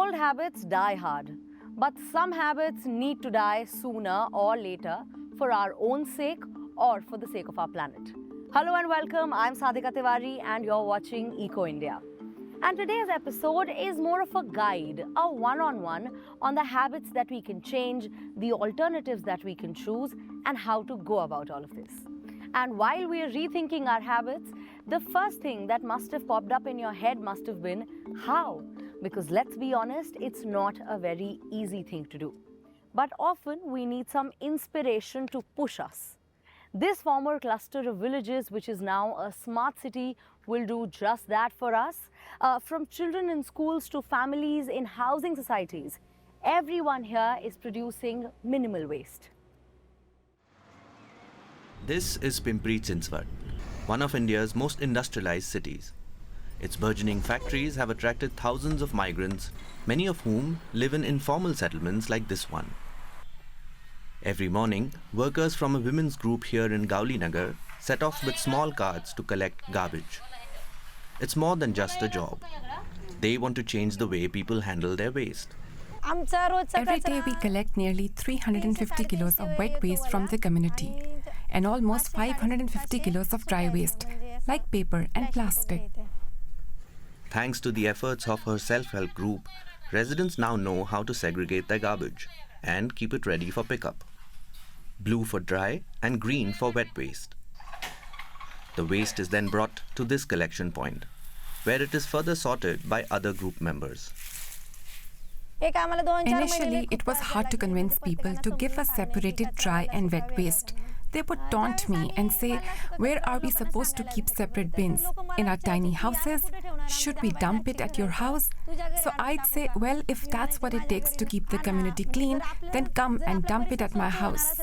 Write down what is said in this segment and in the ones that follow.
old habits die hard, but some habits need to die sooner or later for our own sake or for the sake of our planet. Hello and welcome, I'm Sadhika Tiwari and you're watching Eco India. And today's episode is more of a guide, a one-on-one on the habits that we can change, the alternatives that we can choose, and how to go about all of this. And while we are rethinking our habits, the first thing that must have popped up in your head must have been how? Because let's be honest, it's not a very easy thing to do. But often we need some inspiration to push us. This former cluster of villages, which is now a smart city, will do just that for us. From children in schools to families in housing societies, everyone here is producing minimal waste. This is Pimpri-Chinchwad, one of India's most industrialized cities. Its burgeoning factories have attracted thousands of migrants, many of whom live in informal settlements like this one. Every morning, workers from a women's group here in Gauli Nagar set off with small carts to collect garbage. It's more than just a job. They want to change the way people handle their waste. Every day we collect nearly 350 kilos of wet waste from the community and almost 550 kilos of dry waste, like paper and plastic. Thanks to the efforts of her self-help group, residents now know how to segregate their garbage and keep it ready for pickup. Blue for dry and green for wet waste. The waste is then brought to this collection point, where it is further sorted by other group members. Initially, it was hard to convince people to give us separated dry and wet waste. They would taunt me and say, where are we supposed to keep separate bins? In our tiny houses? Should we dump it at your house? So I'd say, well, if that's what it takes to keep the community clean, then come and dump it at my house.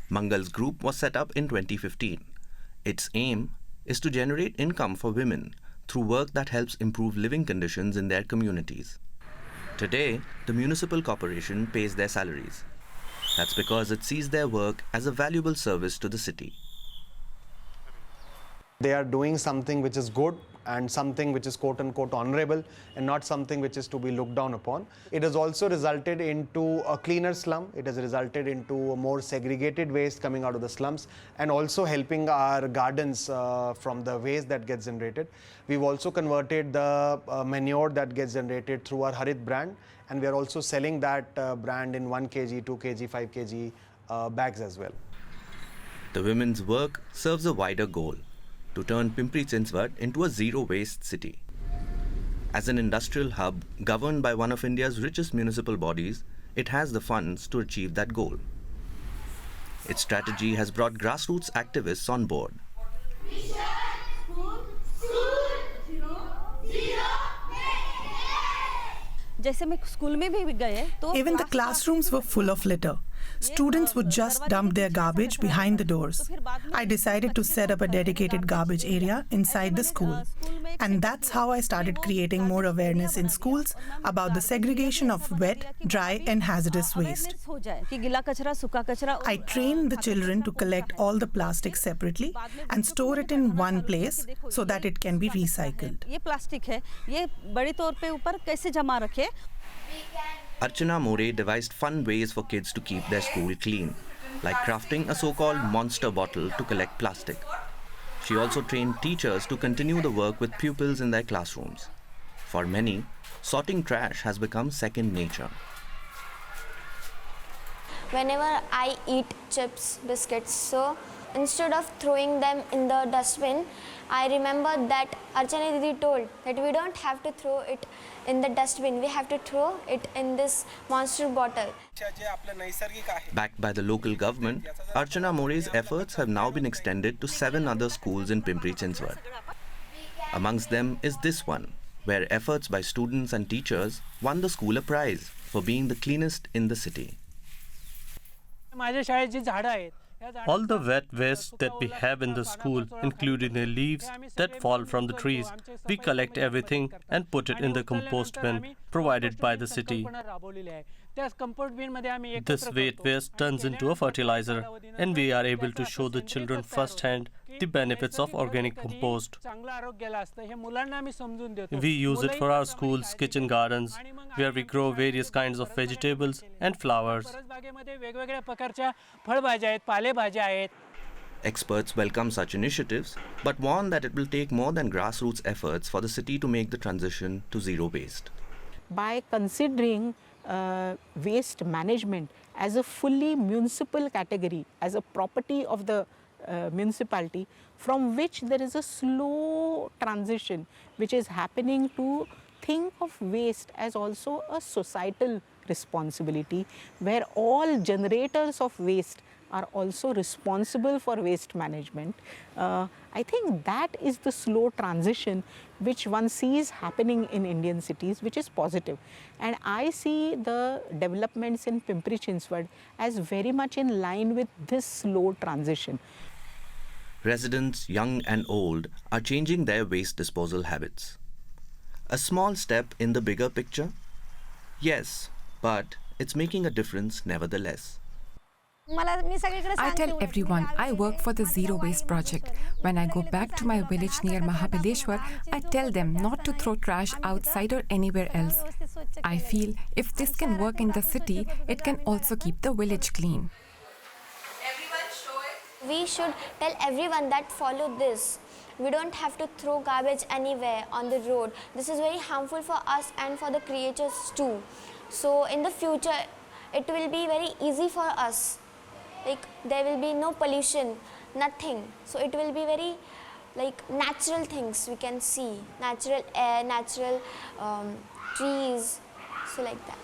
Mangal's group was set up in 2015. Its aim is to generate income for women through work that helps improve living conditions in their communities. Today, the municipal corporation pays their salaries. That's because it sees their work as a valuable service to the city. They are doing something which is good and something which is quote-unquote honorable and not something which is to be looked down upon. It has also resulted into a cleaner slum. It has resulted into a more segregated waste coming out of the slums and also helping our gardens from the waste that gets generated. We've also converted the manure that gets generated through our Harit brand, and we are also selling that brand in 1 kg, 2 kg, 5 kg bags as well. The women's work serves a wider goal: to turn Pimpri-Chinchwad into a zero-waste city. As an industrial hub governed by one of India's richest municipal bodies, it has the funds to achieve that goal. Its strategy has brought grassroots activists on board. Even the classrooms were full of litter. Students would just dump their garbage behind the doors. I decided to set up a dedicated garbage area inside the school. And that's how I started creating more awareness in schools about the segregation of wet, dry, and hazardous waste. I trained the children to collect all the plastic separately and store it in one place so that it can be recycled. Archana More devised fun ways for kids to keep their school clean, like crafting a so-called monster bottle to collect plastic. She also trained teachers to continue the work with pupils in their classrooms. For many, sorting trash has become second nature. Whenever I eat chips, biscuits, so instead of throwing them in the dustbin, I remember that Archana Didi told that we don't have to throw it in the dustbin, we have to throw it in this monster bottle. Backed by the local government, Archana More's efforts have now been extended to 7 other schools in Pimpri-Chinchwad. Amongst them is this one, where efforts by students and teachers won the school a prize for being the cleanest in the city. All the wet waste that we have in the school, including the leaves that fall from the trees, we collect everything and put it in the compost bin provided by the city. This wet waste turns into a fertilizer, and we are able to show the children firsthand the benefits of organic compost. We use it for our schools, kitchen gardens, where we grow various kinds of vegetables and flowers. Experts welcome such initiatives, but warn that it will take more than grassroots efforts for the city to make the transition to zero waste. By considering waste management as a fully municipal category, as a property of the municipality, from which there is a slow transition which is happening to think of waste as also a societal responsibility, where all generators of waste are also responsible for waste management. I think that is the slow transition which one sees happening in Indian cities, which is positive. And I see the developments in Pimpri-Chinchwad as very much in line with this slow transition. Residents, young and old, are changing their waste disposal habits. A small step in the bigger picture? Yes, but it's making a difference nevertheless. I tell everyone I work for the Zero Waste Project. When I go back to my village near Mahabaleshwar, I tell them not to throw trash outside or anywhere else. I feel if this can work in the city, it can also keep the village clean. We should tell everyone that follow this. We don't have to throw garbage anywhere on the road. This is very harmful for us and for the creatures too. So in the future, it will be very easy for us. Like there will be no pollution, nothing. So it will be very like natural things we can see, natural air, natural trees, so like that.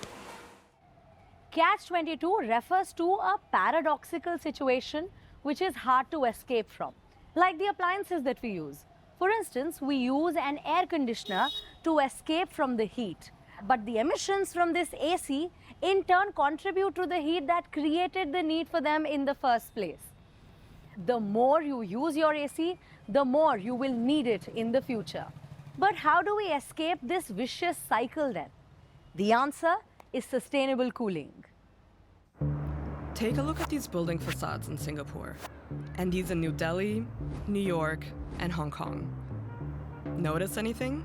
Catch-22 refers to a paradoxical situation which is hard to escape from, like the appliances that we use. For instance, we use an air conditioner to escape from the heat. But the emissions from this AC in turn contribute to the heat that created the need for them in the first place. The more you use your AC, the more you will need it in the future. But how do we escape this vicious cycle then? The answer is sustainable cooling. Take a look at these building facades in Singapore, and these in New Delhi, New York, and Hong Kong. Notice anything?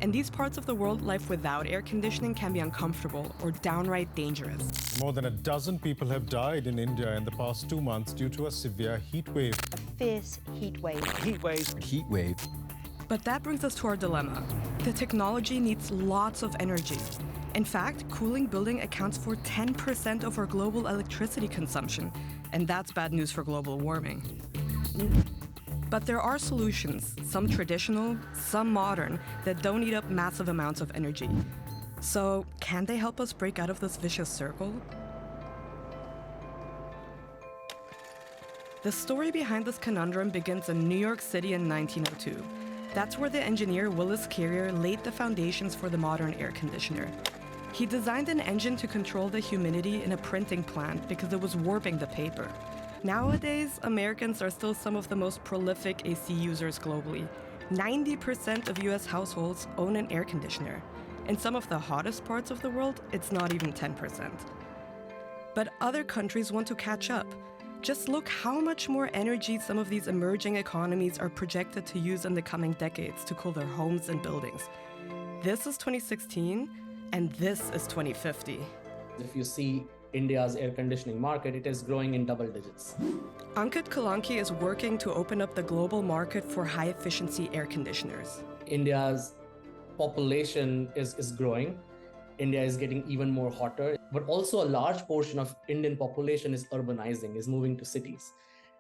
In these parts of the world, life without air conditioning can be uncomfortable or downright dangerous. More than a dozen people have died in India in the past 2 months due to a severe heat wave. A fierce heat wave. Heat wave. But that brings us to our dilemma. The technology needs lots of energy. In fact, cooling building accounts for 10% of our global electricity consumption, and that's bad news for global warming. But there are solutions, some traditional, some modern, that don't eat up massive amounts of energy. So, can they help us break out of this vicious circle? The story behind this conundrum begins in New York City in 1902. That's where the engineer Willis Carrier laid the foundations for the modern air conditioner. He designed an engine to control the humidity in a printing plant because it was warping the paper. Nowadays, Americans are still some of the most prolific AC users globally. 90% of US households own an air conditioner. In some of the hottest parts of the world, it's not even 10%. But other countries want to catch up. Just look how much more energy some of these emerging economies are projected to use in the coming decades to cool their homes and buildings. This is 2016, and this is 2050. If you see India's air conditioning market, it is growing in double digits. Ankit Kalanki is working to open up the global market for high-efficiency air conditioners. India's population is growing. India is getting even more hotter, but also a large portion of Indian population is urbanizing, is moving to cities.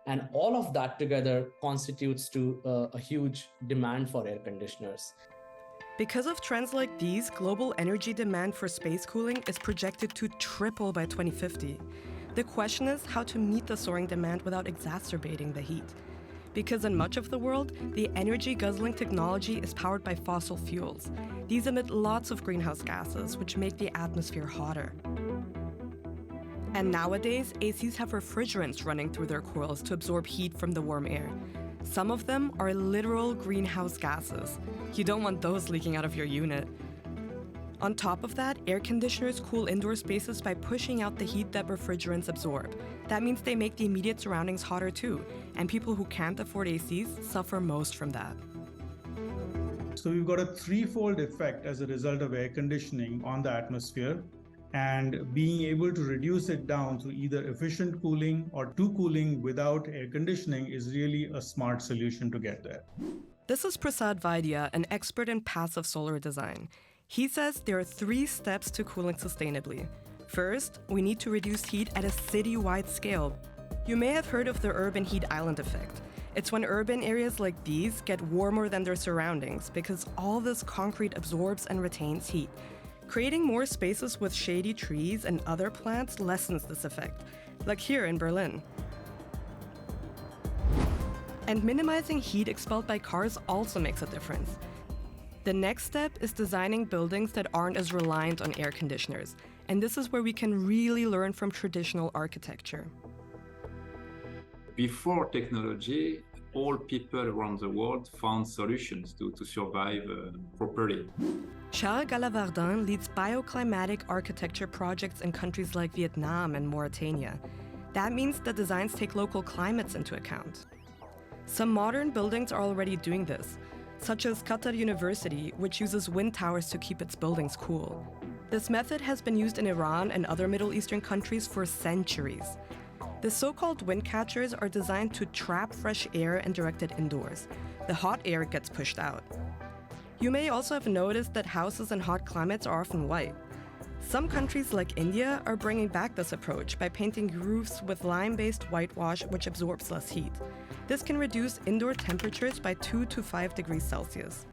And all of that together constitutes to a huge demand for air conditioners. Because of trends like these, global energy demand for space cooling is projected to triple by 2050. The question is how to meet the soaring demand without exacerbating the heat. Because in much of the world, the energy-guzzling technology is powered by fossil fuels. These emit lots of greenhouse gases, which make the atmosphere hotter. And nowadays, ACs have refrigerants running through their coils to absorb heat from the warm air. Some of them are literal greenhouse gases. You don't want those leaking out of your unit. On top of that, air conditioners cool indoor spaces by pushing out the heat that refrigerants absorb. That means they make the immediate surroundings hotter too, and people who can't afford ACs suffer most from that. So we've got a threefold effect as a result of air conditioning on the atmosphere, and being able to reduce it down through either efficient cooling or to cooling without air conditioning is really a smart solution to get there. This is Prasad Vaidya, an expert in passive solar design. He says there are 3 steps to cooling sustainably. First, we need to reduce heat at a city-wide scale. You may have heard of the urban heat island effect. It's when urban areas like these get warmer than their surroundings because all this concrete absorbs and retains heat. Creating more spaces with shady trees and other plants lessens this effect, like here in Berlin. And minimizing heat expelled by cars also makes a difference. The next step is designing buildings that aren't as reliant on air conditioners. And this is where we can really learn from traditional architecture. Before technology, all people around the world found solutions to survive properly. Charles Galavardin leads bioclimatic architecture projects in countries like Vietnam and Mauritania. That means the designs take local climates into account. Some modern buildings are already doing this, such as Qatar University, which uses wind towers to keep its buildings cool. This method has been used in Iran and other Middle Eastern countries for centuries. The so-called wind catchers are designed to trap fresh air and direct it indoors. The hot air gets pushed out. You may also have noticed that houses in hot climates are often white. Some countries like India are bringing back this approach by painting roofs with lime-based whitewash, which absorbs less heat. This can reduce indoor temperatures by 2 to 5 degrees Celsius.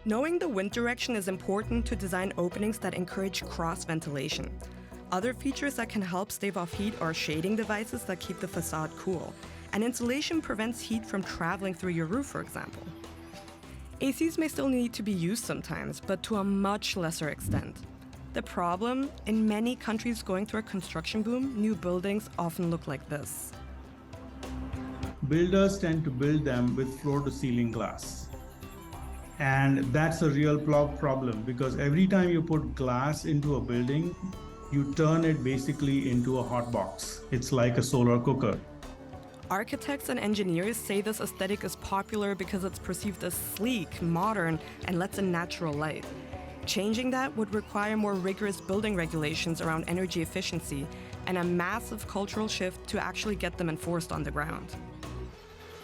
Knowing the wind direction is important to design openings that encourage cross-ventilation. Other features that can help stave off heat are shading devices that keep the facade cool, and insulation prevents heat from traveling through your roof, for example. ACs may still need to be used sometimes, but to a much lesser extent. The problem, in many countries going through a construction boom, new buildings often look like this. Builders tend to build them with floor-to-ceiling glass. And that's a real problem because every time you put glass into a building, you turn it basically into a hot box. It's like a solar cooker. Architects and engineers say this aesthetic is popular because it's perceived as sleek, modern, and lets in natural light. Changing that would require more rigorous building regulations around energy efficiency and a massive cultural shift to actually get them enforced on the ground.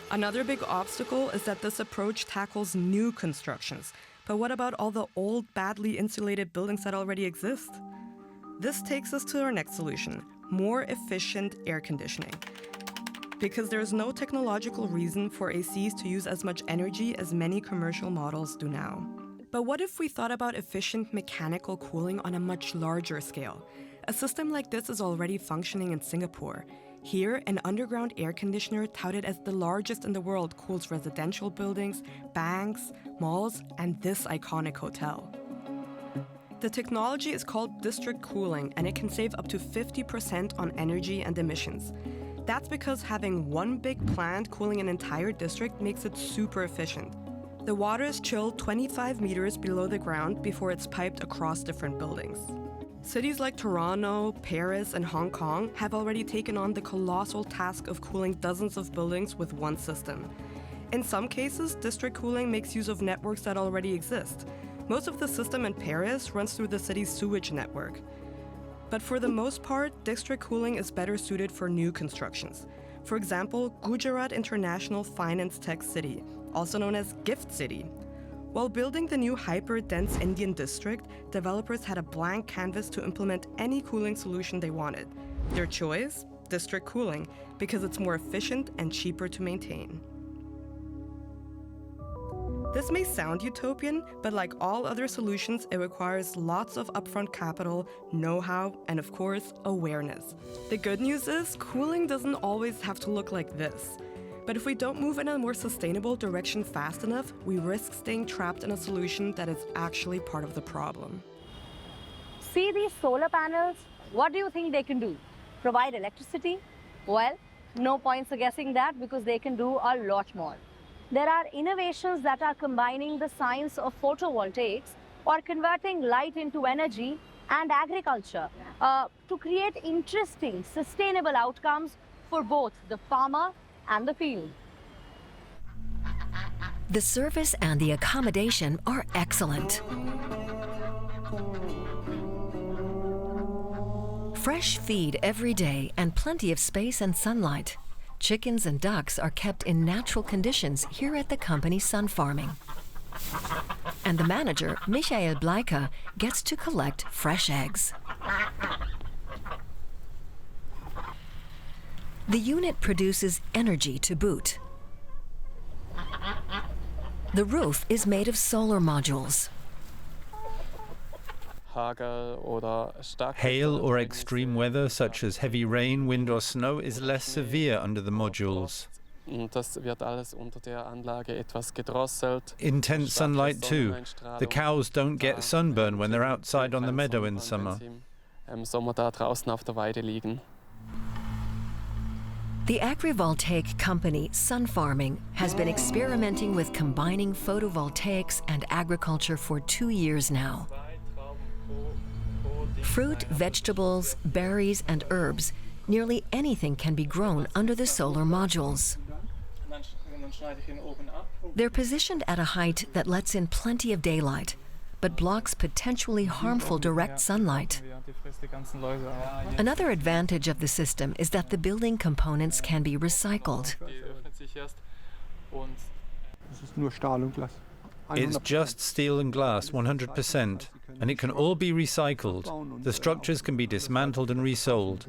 Another big obstacle is that this approach tackles new constructions. But what about all the old, badly insulated buildings that already exist? This takes us to our next solution, more efficient air conditioning. Because there's no technological reason for ACs to use as much energy as many commercial models do now. But what if we thought about efficient mechanical cooling on a much larger scale? A system like this is already functioning in Singapore. Here, an underground air conditioner touted as the largest in the world cools residential buildings, banks, malls, and this iconic hotel. The technology is called district cooling, and it can save up to 50% on energy and emissions. That's because having one big plant cooling an entire district makes it super efficient. The water is chilled 25 meters below the ground before it's piped across different buildings. Cities like Toronto, Paris, and Hong Kong have already taken on the colossal task of cooling dozens of buildings with one system. In some cases, district cooling makes use of networks that already exist. Most of the system in Paris runs through the city's sewage network. But for the most part, district cooling is better suited for new constructions. For example, Gujarat International Finance Tech City, also known as Gift City. While building the new hyper-dense Indian district, developers had a blank canvas to implement any cooling solution they wanted. Their choice? District cooling, because it's more efficient and cheaper to maintain. This may sound utopian, but like all other solutions, it requires lots of upfront capital, know-how, and of course, awareness. The good news is, cooling doesn't always have to look like this. But if we don't move in a more sustainable direction fast enough, we risk staying trapped in a solution that is actually part of the problem. See these solar panels? What do you think they can do? Provide electricity? Well, no point for guessing that because they can do a lot more. There are innovations that are combining the science of photovoltaics or converting light into energy and agriculture to create interesting, sustainable outcomes for both the farmer and the field. The service and the accommodation are excellent. Fresh feed every day and plenty of space and sunlight. Chickens and ducks are kept in natural conditions here at the company's sun farming. And the manager, Michael Bleiker, gets to collect fresh eggs. The unit produces energy to boot. The roof is made of solar modules. Hail or extreme weather, such as heavy rain, wind or snow, is less severe under the modules. Intense sunlight too. The cows don't get sunburn when they're outside on the meadow in summer. The agrivoltaic company Sun Farming has been experimenting with combining photovoltaics and agriculture for 2 years now. Fruit, vegetables, berries, and herbs, nearly anything can be grown under the solar modules. They're positioned at a height that lets in plenty of daylight, but blocks potentially harmful direct sunlight. Another advantage of the system is that the building components can be recycled. It's just steel and glass, 100%, and it can all be recycled. The structures can be dismantled and resold.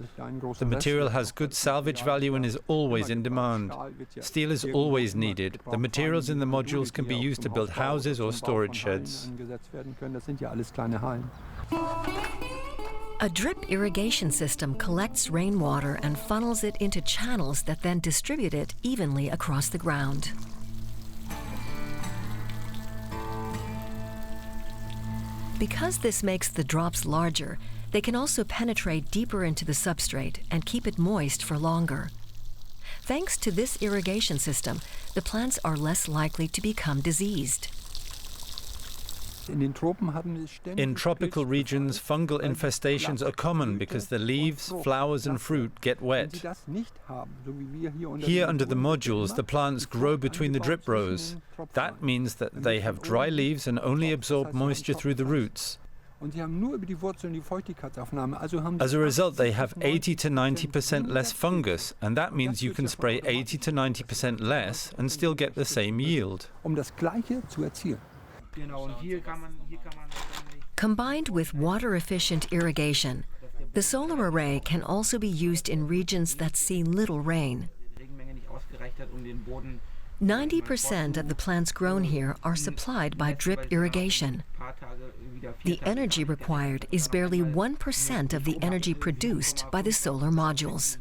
The material has good salvage value and is always in demand. Steel is always needed. The materials in the modules can be used to build houses or storage sheds. A drip irrigation system collects rainwater and funnels it into channels that then distribute it evenly across the ground. Because this makes the drops larger, they can also penetrate deeper into the substrate and keep it moist for longer. Thanks to this irrigation system, the plants are less likely to become diseased. In tropical regions, fungal infestations are common because the leaves, flowers and fruit get wet. Here under the modules, the plants grow between the drip rows. That means that they have dry leaves and only absorb moisture through the roots. As a result, they have 80 to 90% less fungus, and that means you can spray 80 to 90% less and still get the same yield. Combined with water-efficient irrigation, the solar array can also be used in regions that see little rain. 90% of the plants grown here are supplied by drip irrigation. The energy required is barely 1% of the energy produced by the solar modules.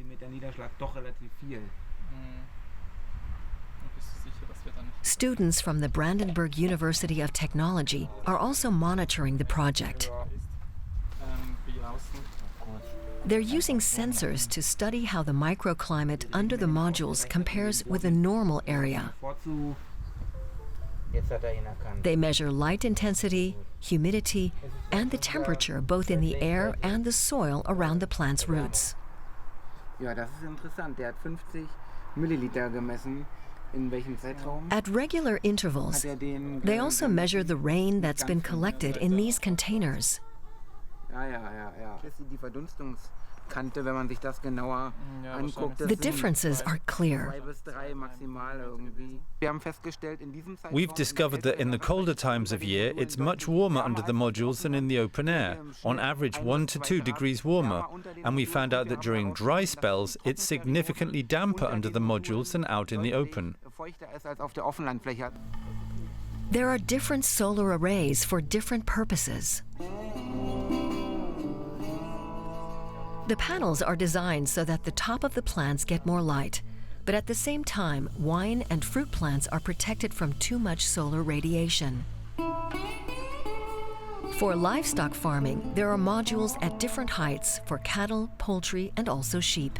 Students from the Brandenburg University of Technology are also monitoring the project. They're using sensors to study how the microclimate under the modules compares with a normal area. They measure light intensity, humidity, and the temperature both in the air and the soil around the plant's roots. At regular intervals, they also measure the rain that's been collected in these containers. The differences are clear. We've discovered that in the colder times of year, it's much warmer under the modules than in the open air, on average 1 to 2 degrees warmer. And we found out that during dry spells, it's significantly damper under the modules than out in the open. There are different solar arrays for different purposes. The panels are designed so that the top of the plants get more light, but at the same time, wine and fruit plants are protected from too much solar radiation. For livestock farming, there are modules at different heights for cattle, poultry, and also sheep.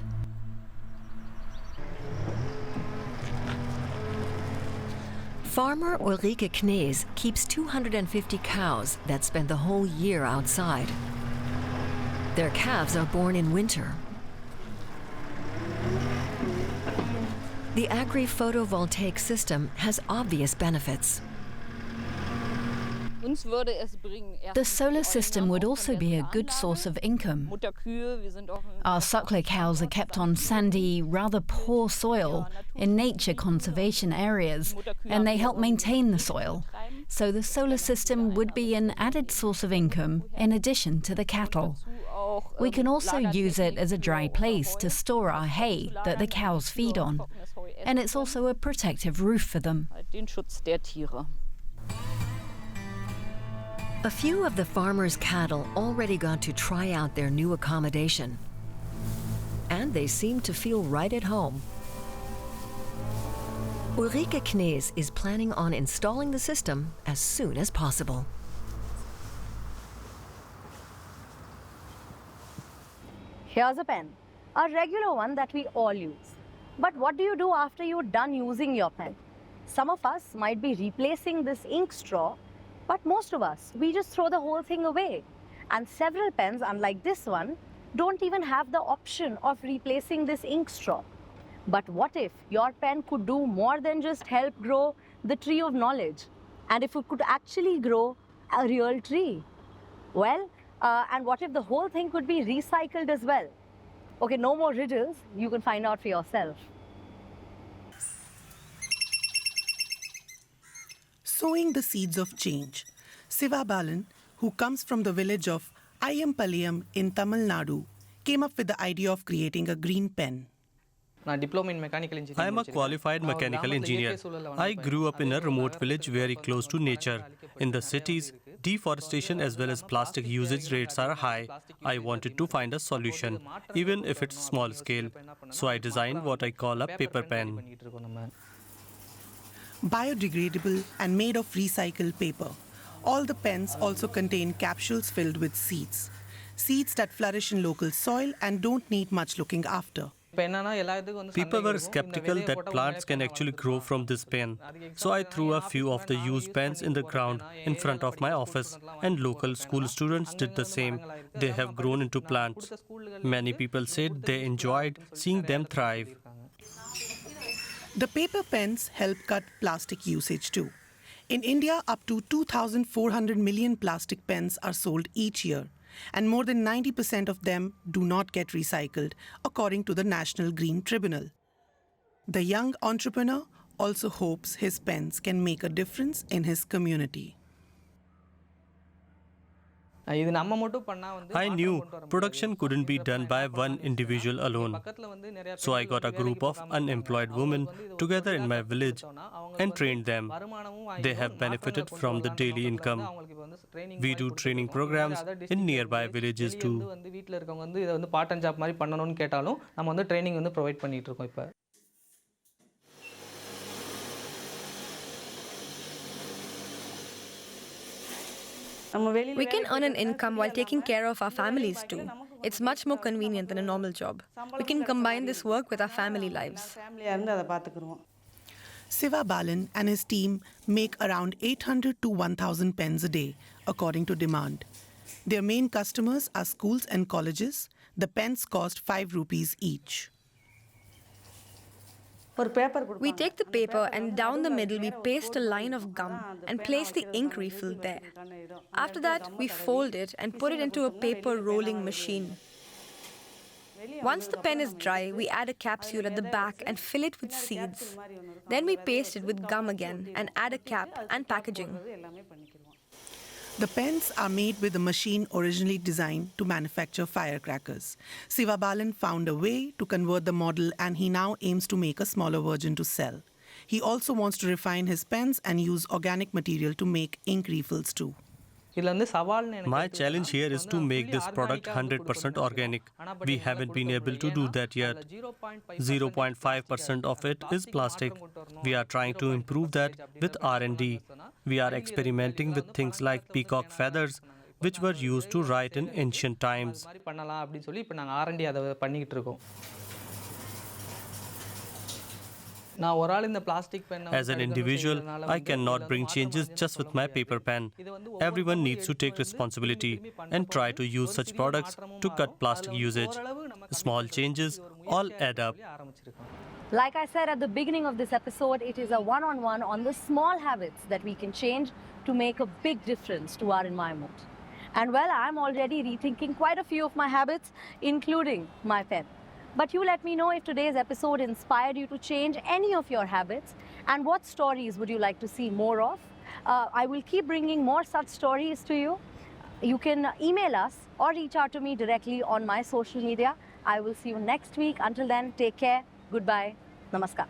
Farmer Ulrike Knees keeps 250 cows that spend the whole year outside. Their calves are born in winter. The agri-photovoltaic system has obvious benefits. The solar system would also be a good source of income. Our suckler cows are kept on sandy, rather poor soil in nature conservation areas, and they help maintain the soil. So the solar system would be an added source of income in addition to the cattle. We can also use it as a dry place to store our hay that the cows feed on. And it's also a protective roof for them. A few of the farmers' cattle already got to try out their new accommodation. And they seem to feel right at home. Ulrike Knees is planning on installing the system as soon as possible. Here's a pen, a regular one that we all use. But what do you do after you're done using your pen? Some of us might be replacing this ink straw, but most of us, we just throw the whole thing away. And several pens, unlike this one, don't even have the option of replacing this ink straw. But what if your pen could do more than just help grow the tree of knowledge? And if it could actually grow a real tree? Well, and what if the whole thing could be recycled as well? Okay, no more riddles. You can find out for yourself. Sowing the seeds of change. Siva Balan, who comes from the village of Ayampalayam in Tamil Nadu, came up with the idea of creating a green pen. I am a qualified mechanical engineer. I grew up in a remote village very close to nature. In the cities, deforestation as well as plastic usage rates are high. I wanted to find a solution, even if it's small scale. So I designed what I call a paper pen. Biodegradable and made of recycled paper. All the pens also contain capsules filled with seeds. Seeds that flourish in local soil and don't need much looking after. People were skeptical that plants can actually grow from this pen. So I threw a few of the used pens in the ground in front of my office, and local school students did the same. They have grown into plants. Many people said they enjoyed seeing them thrive. The paper pens help cut plastic usage too. In India, up to 2,400 million plastic pens are sold each year, and more than 90% of them do not get recycled, according to the National Green Tribunal. The young entrepreneur also hopes his pens can make a difference in his community. I knew production couldn't be done by one individual alone. So I got a group of unemployed women together in my village and trained them. They have benefited from the daily income. We do training programs in nearby villages too. We can earn an income while taking care of our families too. It's much more convenient than a normal job. We can combine this work with our family lives. Siva Balan and his team make around 800 to 1,000 pens a day, according to demand. Their main customers are schools and colleges. The pens cost 5 rupees each. We take the paper and down the middle we paste a line of gum and place the ink refill there. After that, we fold it and put it into a paper rolling machine. Once the pen is dry, we add a capsule at the back and fill it with seeds. Then we paste it with gum again and add a cap and packaging. The pens are made with a machine originally designed to manufacture firecrackers. Siva Balan found a way to convert the model, and he now aims to make a smaller version to sell. He also wants to refine his pens and use organic material to make ink refills too. My challenge here is to make this product 100% organic. We haven't been able to do that yet. 0.5% of it is plastic. We are trying to improve that with R&D. We are experimenting with things like peacock feathers, which were used to write in ancient times. As an individual, I cannot bring changes just with my paper pen. Everyone needs to take responsibility and try to use such products to cut plastic usage. Small changes all add up. Like I said at the beginning of this episode, it is a one-on-one on the small habits that we can change to make a big difference to our environment. And well, I'm already rethinking quite a few of my habits, including my pen. But you let me know if today's episode inspired you to change any of your habits, and what stories would you like to see more of. I will keep bringing more such stories to you. You can email us or reach out to me directly on my social media. I will see you next week. Until then, take care. Goodbye. Namaskar.